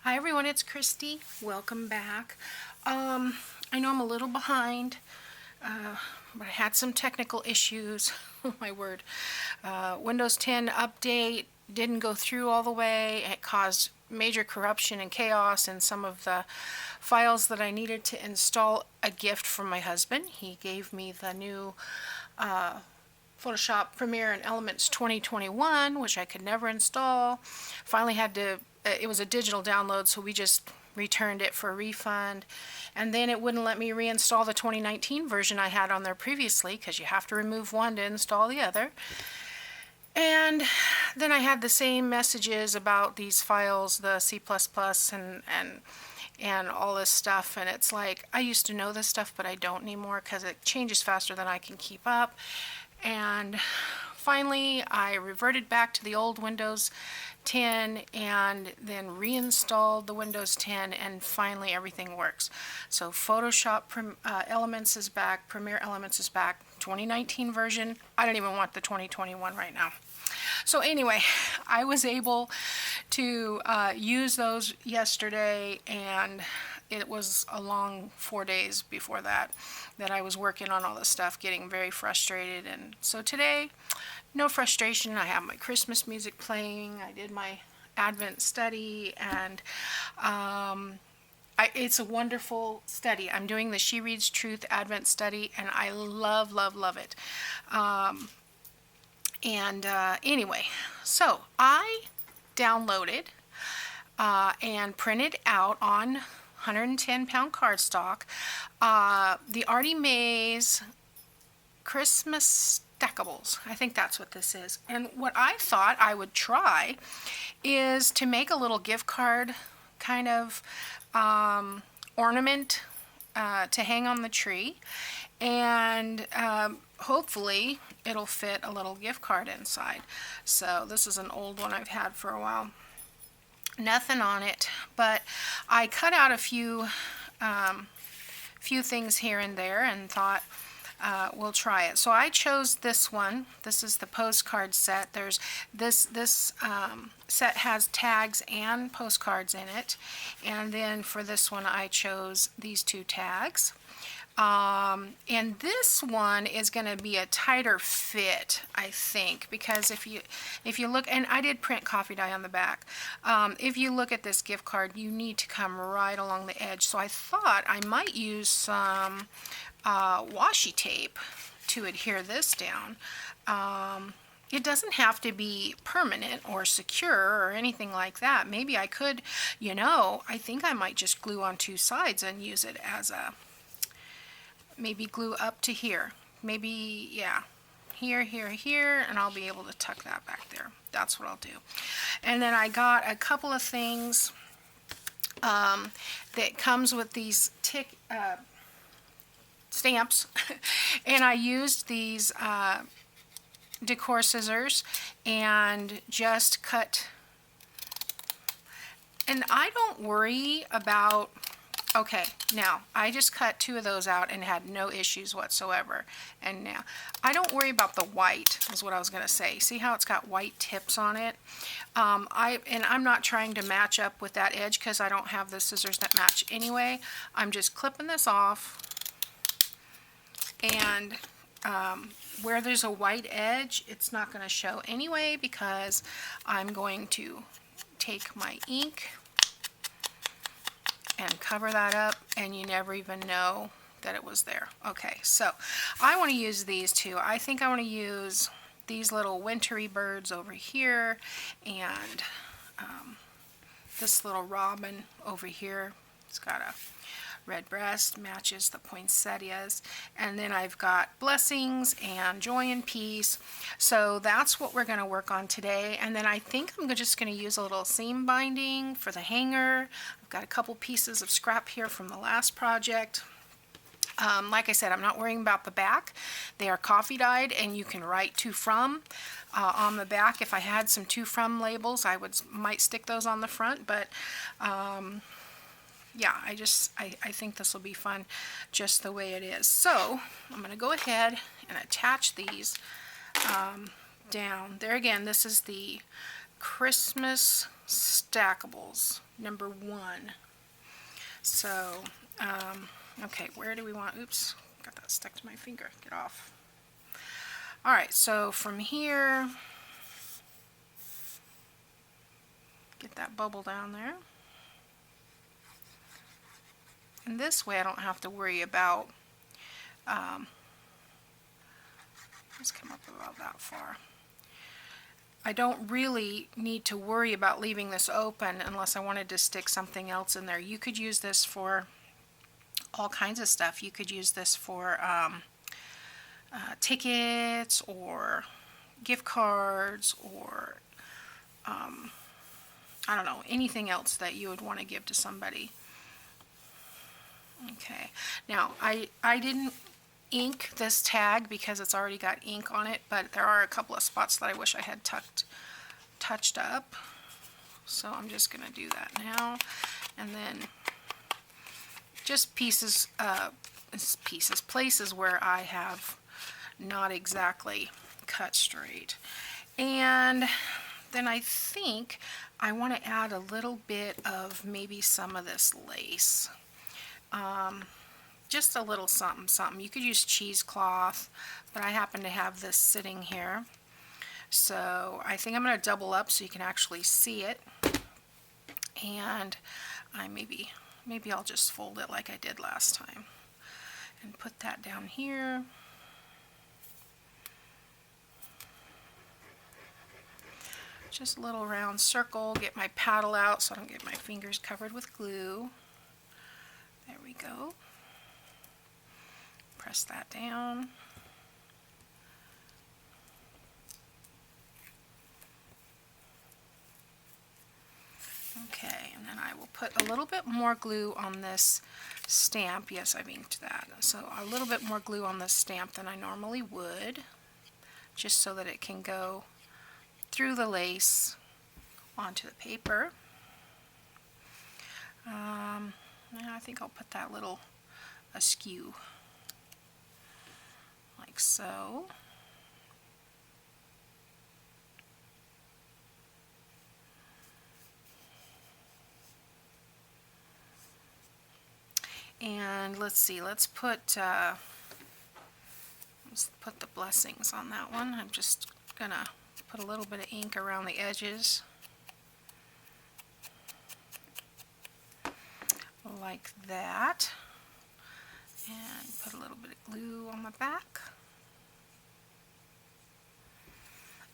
Hi everyone, it's Kristi. Welcome back. I know I'm a little behind, but I had some technical issues. Oh my word. Windows 10 update didn't go through all the way. It caused major corruption and chaos in some of the files that I needed to install. A gift from my husband. He gave me the new Photoshop Premiere and Elements 2021, which I could never install. Finally had to, it was a digital download, so we just returned it for a refund. And then it wouldn't let me reinstall the 2019 version I had on there previously, because you have to remove one to install the other. And then I had the same messages about these files, the C++ and all this stuff, and it's like, I used to know this stuff, but I don't anymore because it changes faster than I can keep up. And finally, I reverted back to the old Windows 10 and then reinstalled the Windows 10, and finally everything works. So Photoshop Elements is back, Premiere Elements is back, 2019 version. I don't even want the 2021 right now. So anyway, I was able to use those yesterday, and it was a long 4 days before that I was working on all this stuff, getting very frustrated. And so today, no frustration. I have my Christmas music playing. I did my Advent study, and it's a wonderful study. I'm doing the She Reads Truth Advent study, and I love, love, love it. Anyway, so I downloaded and printed out on 110-pound cardstock the Artie Mays Christmas Stackables. I think that's what this is. And what I thought I would try is to make a little gift card kind of ornament to hang on the tree, and hopefully it'll fit a little gift card inside. So this is an old one I've had for a while. Nothing on it, but I cut out a few things here and there and thought we'll try it. So I chose this one. This is the postcard set. There's this set has tags and postcards in it, and then for this one I chose these two tags. And this one is going to be a tighter fit, I think, because if you look, and I did print coffee dye on the back. If you look at this gift card, you need to come right along the edge. So I thought I might use some washi tape to adhere this down. It doesn't have to be permanent or secure or anything like that. Maybe I could, I think I might just glue on two sides and use it as a, maybe glue up to here. Maybe, yeah, here, here, here, and I'll be able to tuck that back there. That's what I'll do. And then I got a couple of things that comes with these stamps, and I used these decor scissors and just cut. And I don't worry about, okay, now I just cut two of those out and had no issues whatsoever. And now I don't worry about the white, is what I was going to say. See how it's got white tips on it? I'm not trying to match up with that edge because I don't have the scissors that match anyway. I'm just clipping this off, and where there's a white edge, it's not going to show anyway, because I'm going to take my ink and cover that up, and you never even know that it was there. Okay, so I want to use these two. I think I want to use these little wintry birds over here, and this little robin over here. It's got a red breast, matches the poinsettias, and then I've got blessings and joy and peace. So that's what we're going to work on today. And then I think I'm just going to use a little seam binding for the hanger. I've got a couple pieces of scrap here from the last project. Like I said, I'm not worrying about the back. They are coffee dyed, and you can write to from on the back. If I had some to from labels, I might stick those on the front, but yeah, I think this will be fun just the way it is. So I'm going to go ahead and attach these down. There again, this is the Christmas Stackables, #1. So, okay, where do we want, oops, got that stuck to my finger, get off. Alright, so from here, get that bubble down there. And this way I don't have to worry about, let's come up about that far. I don't really need to worry about leaving this open unless I wanted to stick something else in there. You could use this for all kinds of stuff. You could use this for tickets or gift cards or I don't know, anything else that you would want to give to somebody. Okay, now I didn't ink this tag because it's already got ink on it, but there are a couple of spots that I wish I had touched up. So I'm just going to do that now. And then just places where I have not exactly cut straight. And then I think I want to add a little bit of maybe some of this lace. Just a little something, something. You could use cheesecloth, but I happen to have this sitting here. So I think I'm going to double up so you can actually see it. And I maybe I'll just fold it like I did last time. And put that down here. Just a little round circle. Get my paddle out so I don't get my fingers covered with glue. There we go. Press that down. Okay, and then I will put a little bit more glue on this stamp. Yes, I've inked that. So a little bit more glue on this stamp than I normally would, just so that it can go through the lace onto the paper. I think I'll put that little askew, like so. And let's see, let's put the blessings on that one. I'm just gonna put a little bit of ink around the edges, like that, and put a little bit of glue on the back.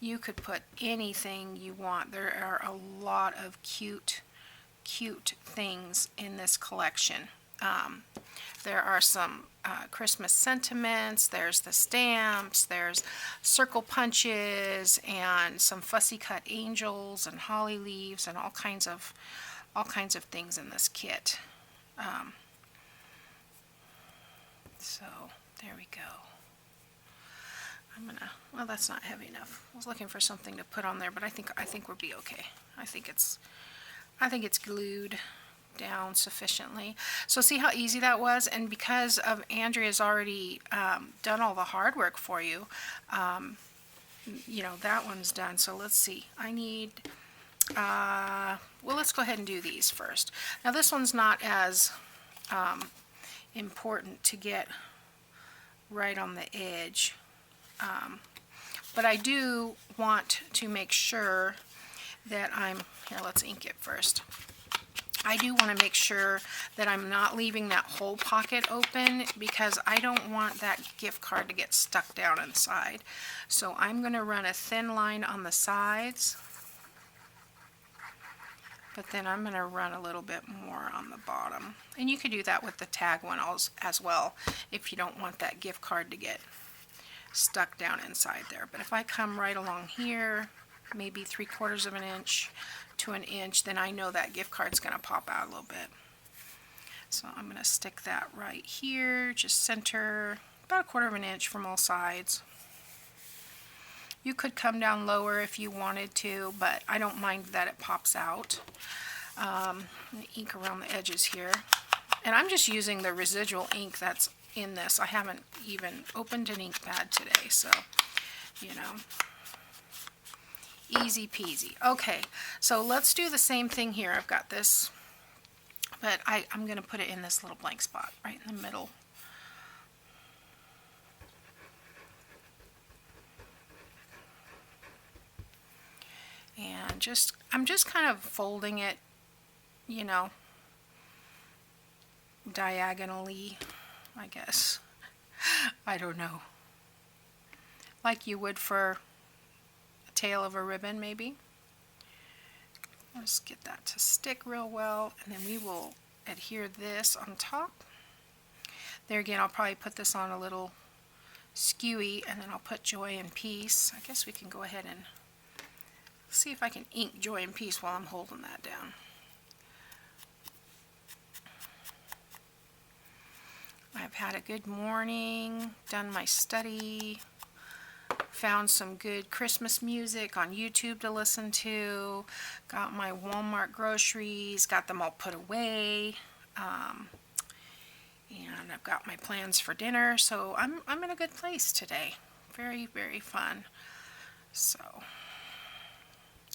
You could put anything you want. There are a lot of cute things in this collection. There are some Christmas sentiments, there's the stamps, there's circle punches, and some fussy cut angels and holly leaves and all kinds of things in this kit. So there we go. Well, that's not heavy enough. I was looking for something to put on there, but I think we'll be okay. I think it's glued down sufficiently. So see how easy that was? And because of Andrea's already done all the hard work for you, you know, that one's done. So let's see. I need, well, let's go ahead and do these first. Now this one's not as important to get right on the edge, but I do want to make sure that here, let's ink it first. I do want to make sure that I'm not leaving that whole pocket open because I don't want that gift card to get stuck down inside. So I'm going to run a thin line on the sides, but then I'm going to run a little bit more on the bottom. And you could do that with the tag one as well if you don't want that gift card to get stuck down inside there. But if I come right along here, maybe 3/4 of an inch to an inch, then I know that gift card's going to pop out a little bit. So I'm going to stick that right here, just center about 1/4 of an inch from all sides. You could come down lower if you wanted to, but I don't mind that it pops out. Ink around the edges here. And I'm just using the residual ink that's in this. I haven't even opened an ink pad today, so, you know. Easy peasy. Okay, so let's do the same thing here. I've got this, but I'm going to put it in this little blank spot right in the middle. And I'm just kind of folding it, you know, diagonally, I guess. I don't know. Like you would for a tail of a ribbon, maybe. Let's get that to stick real well, and then we will adhere this on top. There again, I'll probably put this on a little skewy, and then I'll put Joy and Peace. I guess we can go ahead and see if I can ink Joy and Peace while I'm holding that down. I've had a good morning, done my study, found some good Christmas music on YouTube to listen to, got my Walmart groceries, got them all put away, and I've got my plans for dinner, so I'm in a good place today. Very, very fun. So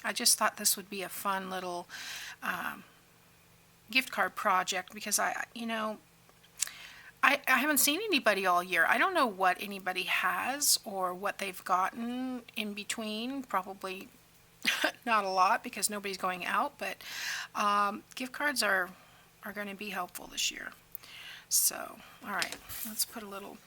I just thought this would be a fun little gift card project because I haven't seen anybody all year. I don't know what anybody has or what they've gotten in between. Probably not a lot because nobody's going out, but gift cards are going to be helpful this year. So, all right, let's put a little,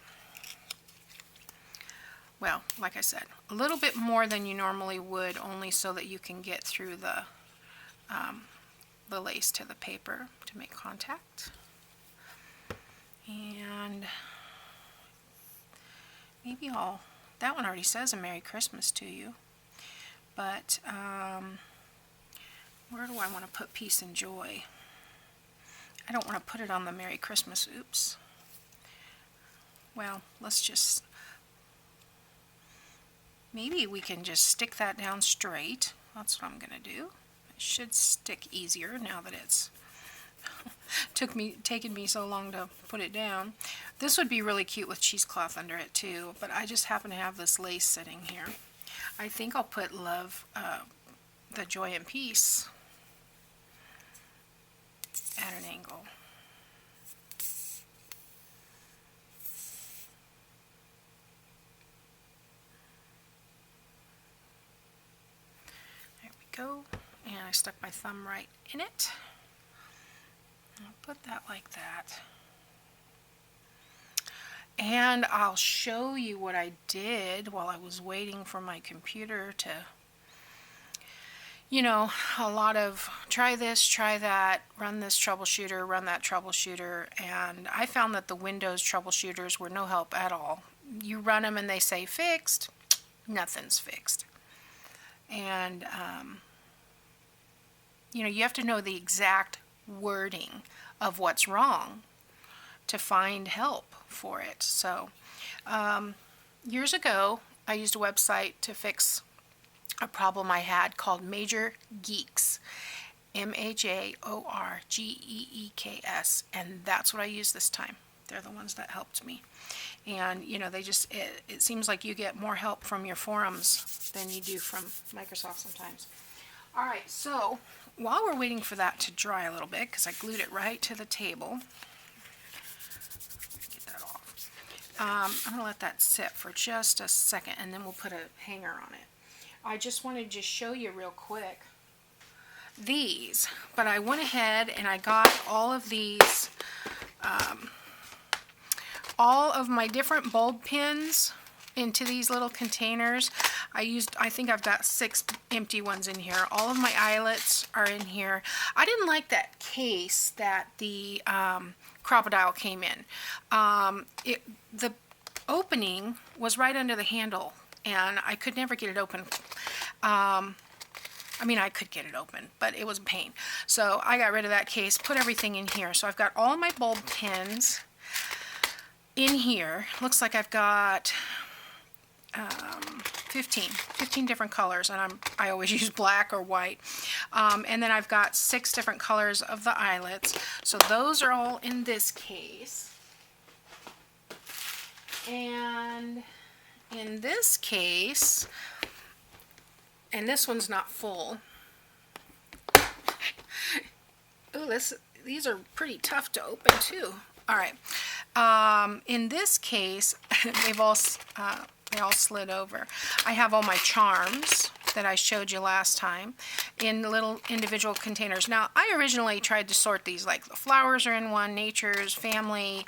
well, like I said, a little bit more than you normally would, only so that you can get through the lace to the paper to make contact. And maybe that one already says a Merry Christmas to you, but where do I want to put Peace and Joy? I don't want to put it on the Merry Christmas. Oops. Well, let's just, maybe we can just stick that down straight. That's what I'm going to do. It should stick easier now that it's taken me so long to put it down. This would be really cute with cheesecloth under it too, but I just happen to have this lace sitting here. I think I'll put Love, the Joy and Peace at an angle. There we go. And I stuck my thumb right in it. I'll put that like that. And I'll show you what I did while I was waiting for my computer to, you know, a lot of try this, try that, run this troubleshooter, run that troubleshooter, and I found that the Windows troubleshooters were no help at all. You run them and they say fixed, nothing's fixed. And, you know, you have to know the exact wording of what's wrong to find help for it. So years ago I used a website to fix a problem I had called Major Geeks, MAJORGEEKS, and that's what I used this time. They're the ones that helped me. And you know, they just, it seems like you get more help from your forums than you do from Microsoft sometimes. All right, so while we're waiting for that to dry a little bit, because I glued it right to the table, get that off. I'm going to let that sit for just a second, and then we'll put a hanger on it. I just wanted to show you real quick these, but I went ahead and I got all of these, all of my different bulb pins into these little containers. I think I've got 6 empty ones in here. All of my eyelets are in here. I didn't like that case that the Crocodile came in. The opening was right under the handle, and I could never get it open. I mean, I could get it open, but it was a pain. So I got rid of that case, put everything in here. So I've got all my bulb pins in here. Looks like I've got 15 different colors, and I always use black or white. And then I've got 6 different colors of the eyelets. So those are all in this case. And in this case, And this one's not full. Ooh, these are pretty tough to open too. All right. In this case, they all slid over. I have all my charms that I showed you last time in little individual containers. Now, I originally tried to sort these, like the flowers are in one, nature's, family,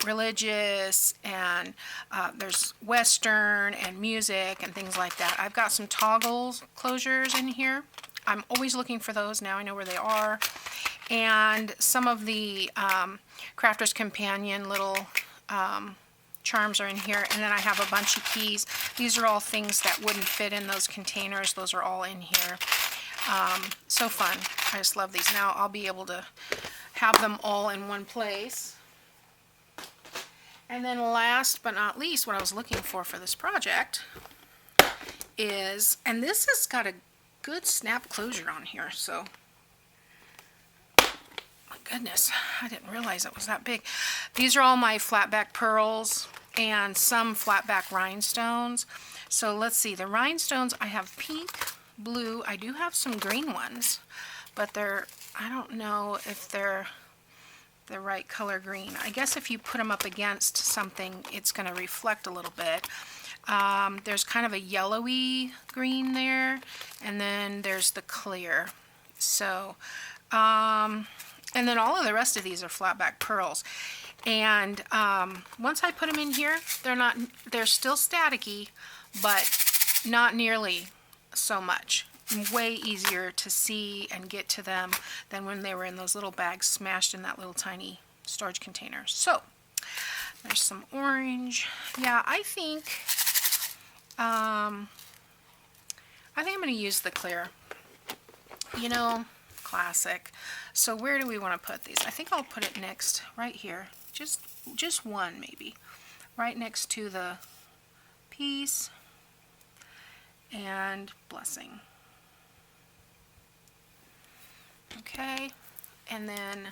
religious, and there's Western and music and things like that. I've got some toggle closures in here. I'm always looking for those. Now I know where they are. And some of the Crafter's Companion little charms are in here. And then I have a bunch of keys. These are all things that wouldn't fit in those containers. Those are all in here. So fun. I just love these. Now I'll be able to have them all in one place. And then last but not least, what I was looking for this project is, and this has got a good snap closure on here, so my goodness, I didn't realize it was that big. These are all my flatback pearls and some flatback rhinestones. So let's see, the rhinestones, I have pink, blue, I do have some green ones, but I don't know if they're the right color green. I guess if you put them up against something, it's going to reflect a little bit. There's kind of a yellowy green there, and then there's the clear. So, and then all of the rest of these are flatback pearls. And once I put them in here, they're still staticky, but not nearly so much. Way easier to see and get to them than when they were in those little bags smashed in that little tiny storage container. So, there's some orange. Yeah, I think I'm going to use the clear. You know, classic. So where do we want to put these? I think I'll put it next, right here. Just one maybe. Right next to the peace and blessing. Okay, and then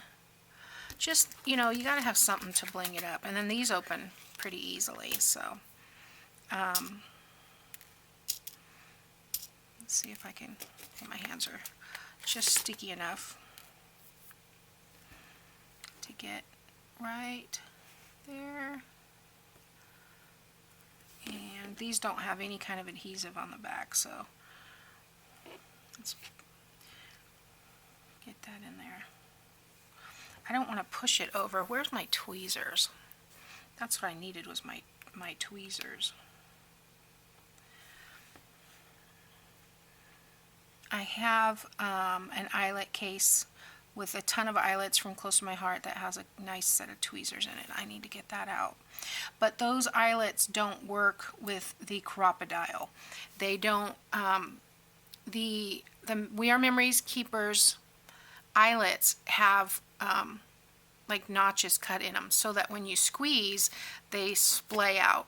just, you know, you got to have something to bling it up. And then these open pretty easily, so let's see if I can get my hands are just sticky enough to get right there. And these don't have any kind of adhesive on the back, so let's get that in there. I don't want to push it over. Where's my tweezers? That's what I needed, was my tweezers. I have an eyelet case with a ton of eyelets from Close to My Heart that has a nice set of tweezers in it. I need to get that out. But those eyelets don't work with the Crocodile. They don't, the We Are Memories Keepers eyelets have like notches cut in them so that when you squeeze they splay out.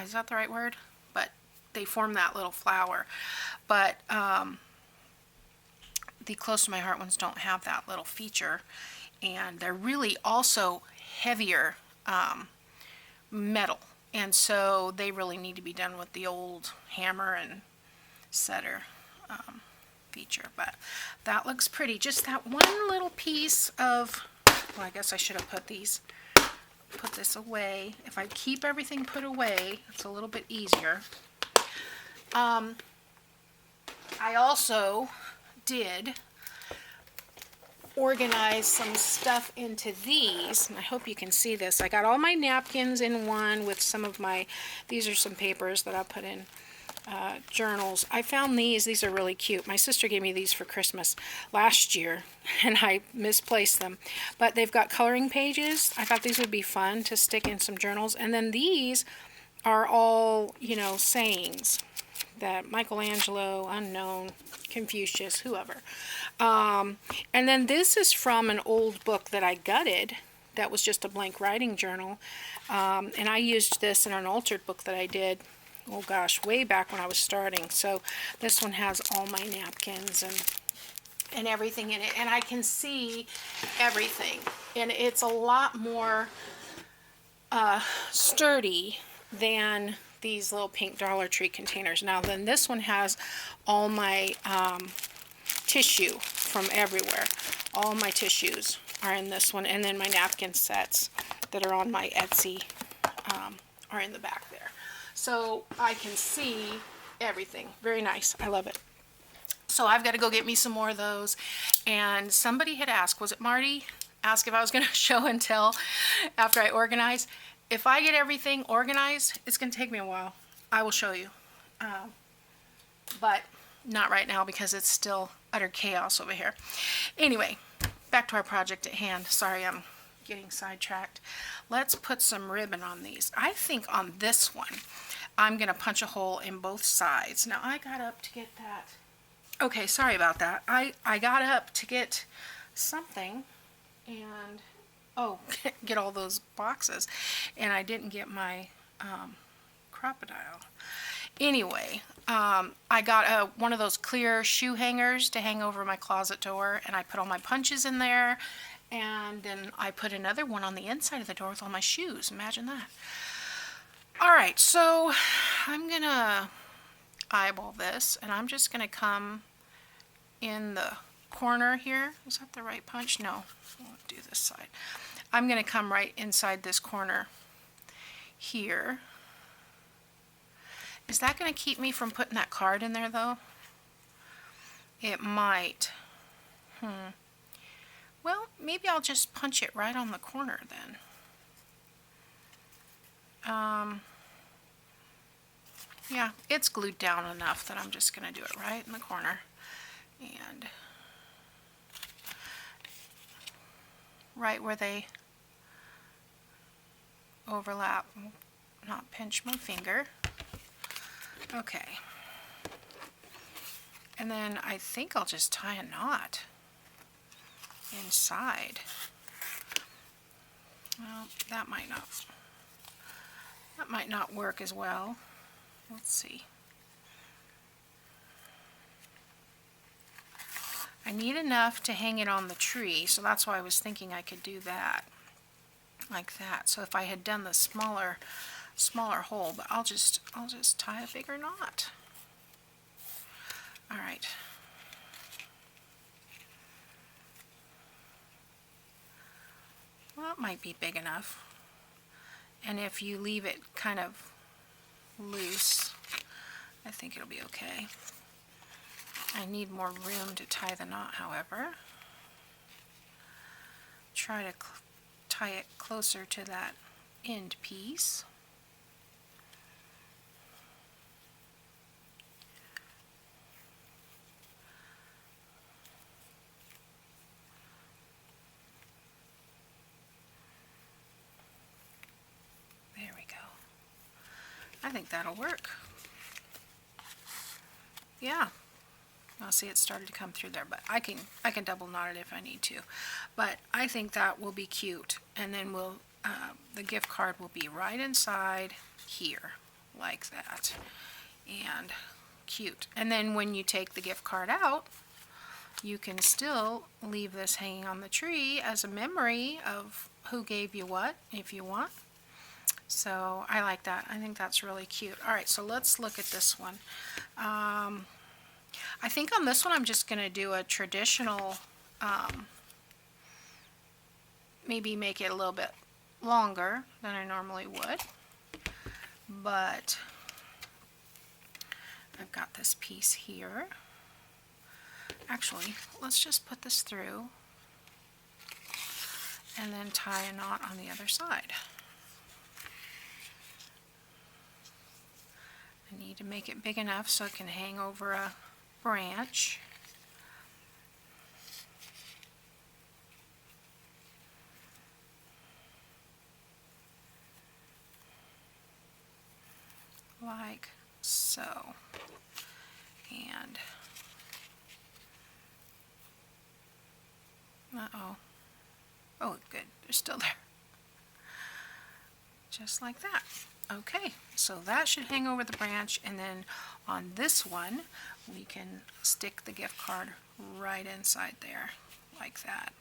Is that the right word? But they form that little flower. But the Close to My Heart ones don't have that little feature, and they're really also heavier metal, and so they really need to be done with the old hammer and setter feature. But that looks pretty. Just that one little piece of, well, I guess I should have put this away. If I keep everything put away, it's a little bit easier. I also did organize some stuff into these, and I hope you can see this. I got all my napkins in one with some of these are some papers that I put in journals. I found these are really cute. My sister gave me these for Christmas last year, and I misplaced them. But they've got coloring pages. I thought these would be fun to stick in some journals. And then these are all, you know, sayings that Michelangelo, unknown, Confucius, whoever. And then this is from an old book that I gutted that was just a blank writing journal. And I used this in an altered book that I did, oh gosh, way back when I was starting. So this one has all my napkins and everything in it. And I can see everything. And it's a lot more sturdy than these little pink Dollar Tree containers. Now then, this one has all my tissue from everywhere. All my tissues are in this one, and then my napkin sets that are on my Etsy are in the back there. So I can see everything. Very nice. I love it. So I've got to go get me some more of those. And somebody had asked, was it Marty? Asked if I was going to show and tell after I organize. If I get everything organized, it's going to take me a while. I will show you. But not right now because it's still utter chaos over here. Anyway, back to our project at hand. Sorry, I'm getting sidetracked. Let's put some ribbon on these. I think on this one, I'm going to punch a hole in both sides. Now, I got up to get that. Okay, sorry about that. I got up to get something and, oh, get all those boxes. And I didn't get my crocodile. Anyway, I got one of those clear shoe hangers to hang over my closet door, and I put all my punches in there, and then I put another one on the inside of the door with all my shoes. Imagine that. Alright, so I'm going to eyeball this, and I'm just going to come in the corner here. Is that the right punch? No, I'll do this side. I'm going to come right inside this corner here. Is that going to keep me from putting that card in there, though? It might. Well, maybe I'll just punch it right on the corner then. Yeah, it's glued down enough that I'm just going to do it right in the corner. And right where they overlap. Not pinch my finger. Okay. And then I think I'll just tie a knot inside. Well, that might not work as well. Let's see. I need enough to hang it on the tree, so that's why I was thinking I could do that. Like that. So if I had done the smaller hole, but I'll just tie a bigger knot. All right. Well, it might be big enough. And if you leave it kind of loose, I think it'll be okay. I need more room to tie the knot, however. Try to tie it closer to that end piece. There we go. I think that'll work. Yeah. Now see, it started to come through there, but I can double knot it if I need to. But I think that will be cute, and then the gift card will be right inside here, like that, and cute. And then when you take the gift card out, you can still leave this hanging on the tree as a memory of who gave you what, if you want. So I like that. I think that's really cute. All right, so let's look at this one. I think on this one I'm just going to do a traditional, maybe make it a little bit longer than I normally would. But I've got this piece here. Actually, let's just put this through and then tie a knot on the other side. I need to make it big enough so it can hang over a branch. Like so. And oh, good, they're still there. Just like that. Okay, so that should hang over the branch, and then on this one we can stick the gift card right inside there, like that.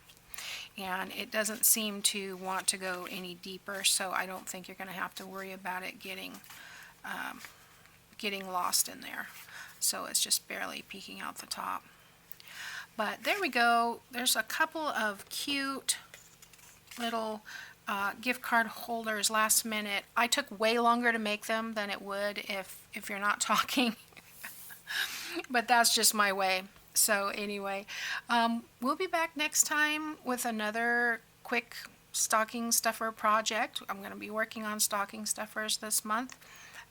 And it doesn't seem to want to go any deeper, so I don't think you're going to have to worry about it getting getting lost in there. So it's just barely peeking out the top. But there we go. There's a couple of cute little gift card holders last minute. I took way longer to make them than it would if you're not talking. But that's just my way. So anyway, we'll be back next time with another quick stocking stuffer project. I'm going to be working on stocking stuffers this month.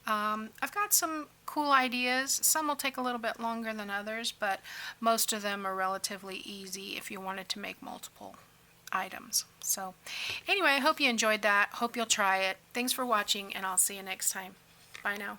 I've got some cool ideas. Some will take a little bit longer than others, but most of them are relatively easy if you wanted to make multiple items. So anyway, I hope you enjoyed that. Hope you'll try it. Thanks for watching, and I'll see you next time. Bye now.